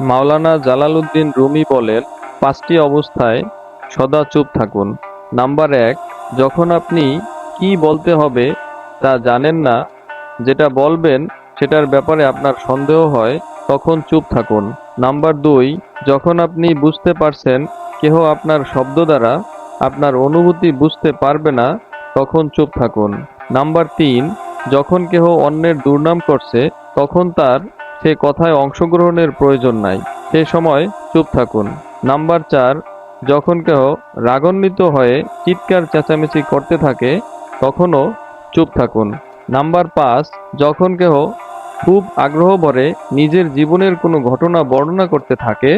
মাওলানা Jalaluddin Rumi বলেন, 5টি অবস্থায় সদা চুপ থাকুন। নাম্বার 1, যখন আপনি কি বলতে হবে তা জানেন না, যেটা বলবেন সেটার ব্যাপারে আপনার সন্দেহ হয়, তখন চুপ থাকুন। নাম্বার 2, যখন আপনি বুঝতে পারছেন কেহ আপনার শব্দ দ্বারা আপনার অনুভূতি বুঝতে পারবে না, তখন চুপ থাকুন। নাম্বার 3, যখন কেহ অন্যের দুর্নাম করছে তখন তার সে কথায় অংশগ্রহণের প্রয়োজন নাই, সে সময় চুপ থাকুন। নাম্বার 4, যখন কেহ রাগান্বিত হয়ে চিৎকার চেঁচামেচি করতে থাকে তখনও চুপ থাকুন। নাম্বার 5, যখন কেহ খুব আগ্রহ ভরে নিজের জীবনের কোনো ঘটনা বর্ণনা করতে থাকে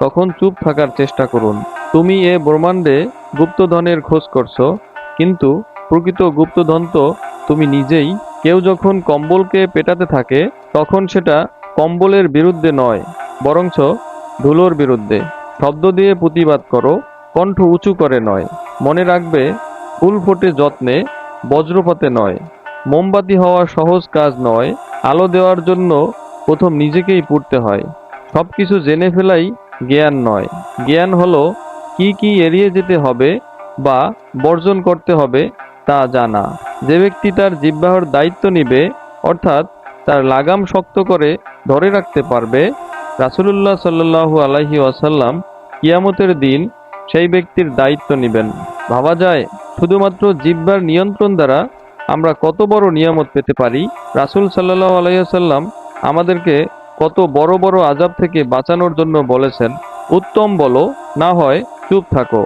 তখন চুপ থাকার চেষ্টা করুন। তুমি এ ব্রহ্মাণ্ডে গুপ্তধনের খোঁজ করছো, কিন্তু প্রকৃত গুপ্তধন তো তুমি নিজেই। কেউ যখন কম্বলকে পেটাতে থাকে তখন সেটা কম্বলের বিরুদ্ধে নয়, বরঞ্চ ধুলোর বিরুদ্ধে। শব্দ দিয়ে প্রতিবাদ করো, কণ্ঠ উঁচু করে নয়। মনে রাখবে, ফুল ফোটে যত্নে, বজ্রপাতে নয়। মোমবাতি হওয়া সহজ কাজ নয়, আলো দেওয়ার জন্য প্রথম নিজেকেই পুড়তে হয়। সবকিছু জেনে ফেলাই জ্ঞান নয়, জ্ঞান হলো কি কি এড়িয়ে যেতে হবে বা বর্জন করতে হবে তা জানা। যে ব্যক্তি তার জিহ্বার দায়িত্ব নিবে, অর্থাৎ তার লাগাম শক্ত করে ধরে রাখতে পারবে, রাসূলুল্লাহ সাল্লাল্লাহু আলাইহি ওয়াসাল্লাম কিয়ামতের দিন সেই ব্যক্তির দায়িত্ব নিবেন। ভাবা যায় শুধুমাত্র জিহ্বার নিয়ন্ত্রণ দ্বারা আমরা কত বড় নিয়ামত পেতে পারি। রাসূল সাল্লাল্লাহু আলাইহি ওয়াসাল্লাম আমাদেরকে কত বড় বড় আযাব থেকে বাঁচানোর জন্য বলেছেন, উত্তম বলো, না হয় চুপ থাকো।